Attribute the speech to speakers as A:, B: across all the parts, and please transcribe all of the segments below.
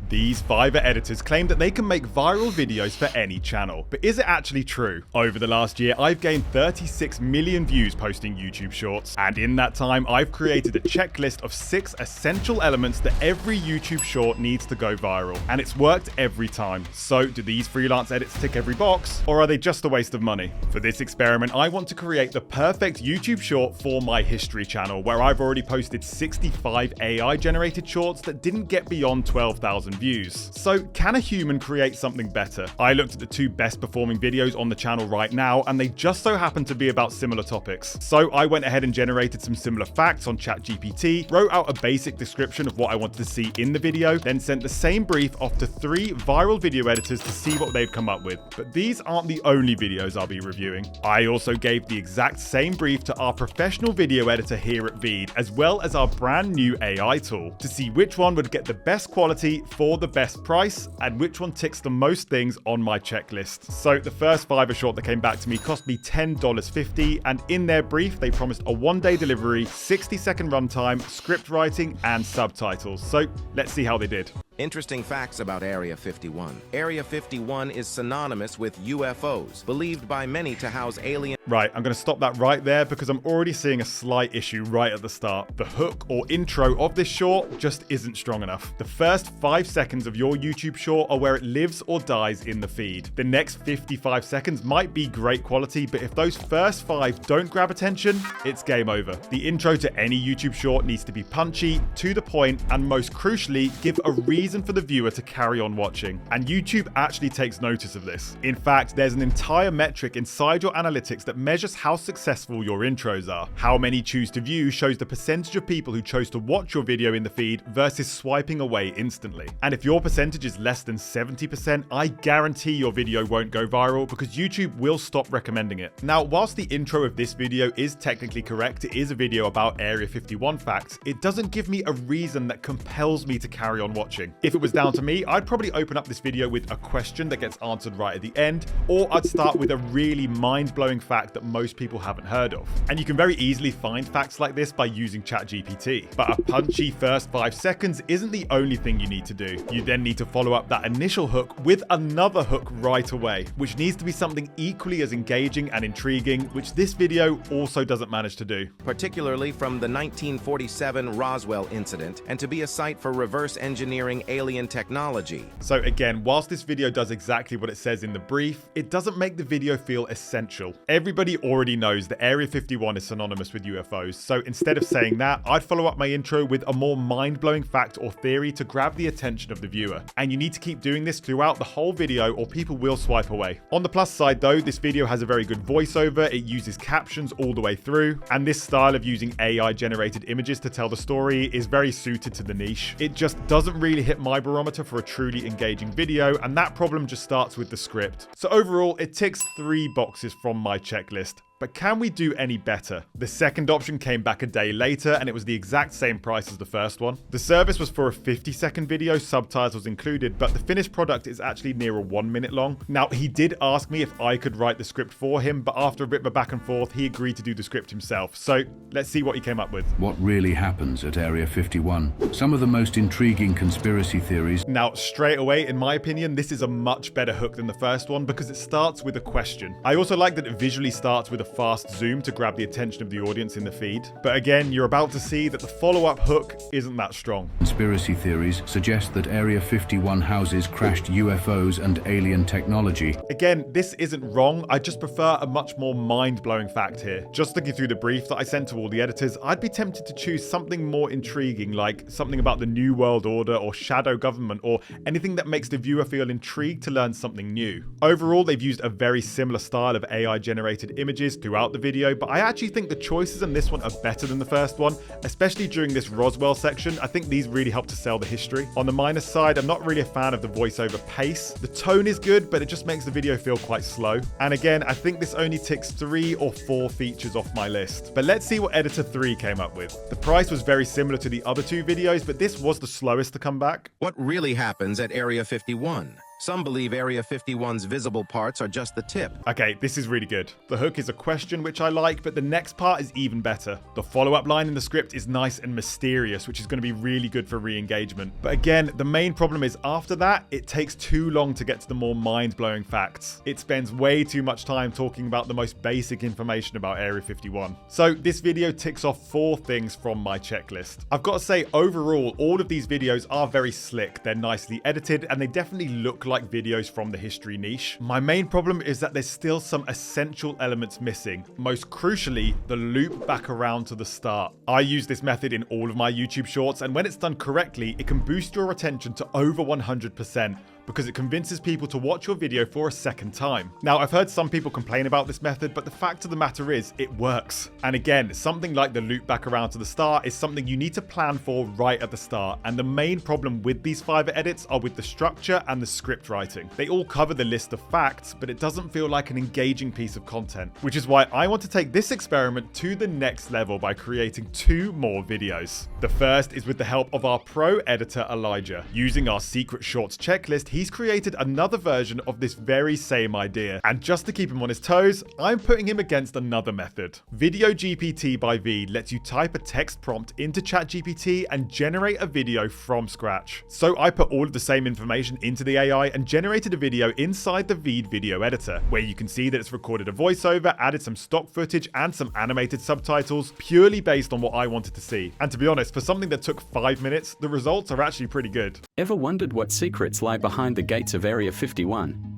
A: These Fiverr editors claim that they can make viral videos for any channel, but is it actually true? Over the last year, I've gained 36 million views posting YouTube Shorts, and in that time, I've created a checklist of 6 essential elements that every YouTube Short needs to go viral, and it's worked every time. So, do these freelance edits tick every box, or are they just a waste of money? For this experiment, I want to create the perfect YouTube Short for my history channel, where I've already posted 65 AI-generated shorts that didn't get beyond 12,000 views. So can a human create something better? I looked at the 2 best performing videos on the channel right now, and they just so happen to be about similar topics. So I went ahead and generated some similar facts on ChatGPT, wrote out a basic description of what I wanted to see in the video, then sent the same brief off to 3 viral video editors to see what they've come up with. But these aren't the only videos I'll be reviewing. I also gave the exact same brief to our professional video editor here at Veed, as well as our brand new AI tool, to see which one would get the best quality for the best price and which one ticks the most things on my checklist. So the first Fiverr short that came back to me cost me $10.50, and in their brief they promised a 1-day delivery, 60-second runtime, script writing and subtitles. So let's see how they did.
B: Interesting facts about Area 51. Area 51 is synonymous with UFOs, believed by many to house alien...
A: Right, I'm going to stop that right there because I'm already seeing a slight issue right at the start. The hook or intro of this short just isn't strong enough. The first 5 seconds of your YouTube short are where it lives or dies in the feed. The next 55 seconds might be great quality, but if those first 5 don't grab attention, it's game over. The intro to any YouTube short needs to be punchy, to the point, and most crucially, give a reason for the viewer to carry on watching. And YouTube actually takes notice of this. In fact, there's an entire metric inside your analytics that measures how successful your intros are. How many choose to view shows the percentage of people who chose to watch your video in the feed versus swiping away instantly. And if your percentage is less than 70%, I guarantee your video won't go viral because YouTube will stop recommending it. Now, whilst the intro of this video is technically correct, it is a video about Area 51 facts, it doesn't give me a reason that compels me to carry on watching. If it was down to me, I'd probably open up this video with a question that gets answered right at the end, or I'd start with a really mind-blowing fact that most people haven't heard of. And you can very easily find facts like this by using ChatGPT. But a punchy first 5 seconds isn't the only thing you need to do. You then need to follow up that initial hook with another hook right away, which needs to be something equally as engaging and intriguing, which this video also doesn't manage to do.
B: Particularly from the 1947 Roswell incident, and to be a site for reverse engineering alien technology.
A: So again, whilst this video does exactly what it says in the brief, it doesn't make the video feel essential. Everybody already knows that Area 51 is synonymous with UFOs, so instead of saying that, I'd follow up my intro with a more mind-blowing fact or theory to grab the attention of the viewer. And you need to keep doing this throughout the whole video or people will swipe away. On the plus side though, this video has a very good voiceover, it uses captions all the way through, and this style of using AI-generated images to tell the story is very suited to the niche. It just doesn't really hit my barometer for a truly engaging video, and that problem just starts with the script. So overall, it ticks 3 boxes from my checklist. But can we do any better? The second option came back a day later, and it was the exact same price as the first one. The service was for a 50-second video, subtitles included, but the finished product is actually near a 1 minute long. Now, he did ask me if I could write the script for him, but after a bit of a back and forth, he agreed to do the script himself. So let's see what he came up with.
C: What really happens at Area 51? Some of the most intriguing conspiracy theories.
A: Now, straight away, in my opinion, this is a much better hook than the first one because it starts with a question. I also like that it visually starts with a fast zoom to grab the attention of the audience in the feed. But again, you're about to see that the follow-up hook isn't that strong.
C: Conspiracy theories suggest that Area 51 houses crashed UFOs and alien technology.
A: Again, this isn't wrong, I just prefer a much more mind-blowing fact here. Just looking through the brief that I sent to all the editors, I'd be tempted to choose something more intriguing, like something about the New World Order or shadow government, or anything that makes the viewer feel intrigued to learn something new. Overall, they've used a very similar style of AI-generated images throughout the video, but I actually think the choices in this one are better than the first one, especially during this Roswell section. I think these really help to sell the history. On the minus side, I'm not really a fan of the voiceover pace. The tone is good, but it just makes the video feel quite slow. And again, I think this only ticks 3 or 4 features off my list. But let's see what editor 3 came up with. The price was very similar to the other 2 videos, but this was the slowest to come back.
B: What really happens at Area 51? Some believe Area 51's visible parts are just the tip.
A: Okay, this is really good. The hook is a question, which I like, but the next part is even better. The follow-up line in the script is nice and mysterious, which is going to be really good for re-engagement. But again, the main problem is after that, it takes too long to get to the more mind-blowing facts. It spends way too much time talking about the most basic information about Area 51. So this video ticks off 4 things from my checklist. I've got to say, overall, all of these videos are very slick. They're nicely edited, and they definitely look like videos from the history niche. My main problem is that there's still some essential elements missing. Most crucially, the loop back around to the start. I use this method in all of my YouTube shorts, and when it's done correctly, it can boost your attention to over 100%. Because it convinces people to watch your video for a second time. Now, I've heard some people complain about this method, but the fact of the matter is, it works. And again, something like the loop back around to the start is something you need to plan for right at the start. And the main problem with these Fiverr edits are with the structure and the script writing. They all cover the list of facts, but it doesn't feel like an engaging piece of content. Which is why I want to take this experiment to the next level by creating 2 more videos. The first is with the help of our pro editor, Elijah. Using our secret shorts checklist, he's created another version of this very same idea. And just to keep him on his toes, I'm putting him against another method. Video GPT by V lets you type a text prompt into ChatGPT and generate a video from scratch. So I put all of the same information into the AI and generated a video inside the Veed video editor, where you can see that it's recorded a voiceover, added some stock footage and some animated subtitles, purely based on what I wanted to see. And to be honest, for something that took 5 minutes, the results are actually pretty good.
D: Ever wondered what secrets lie behind the gates of Area 51?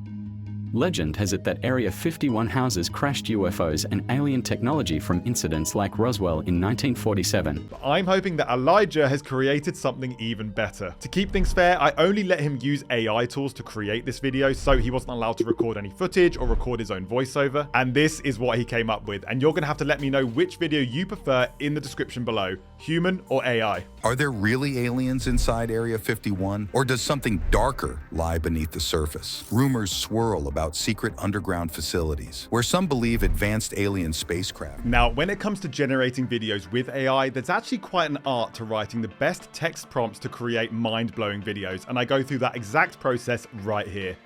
D: Legend has it that Area 51 houses crashed UFOs and alien technology from incidents like Roswell in 1947.
A: But I'm hoping that Elijah has created something even better. To keep things fair, I only let him use AI tools to create this video, so he wasn't allowed to record any footage or record his own voiceover. And this is what he came up with. And you're going to have to let me know which video you prefer in the description below, human or AI.
E: Are there really aliens inside Area 51? Or does something darker lie beneath the surface? Rumors swirl about secret underground facilities, where some believe advanced alien spacecraft.
A: Now, when it comes to generating videos with AI, there's actually quite an art to writing the best text prompts to create mind-blowing videos, and I go through that exact process right here.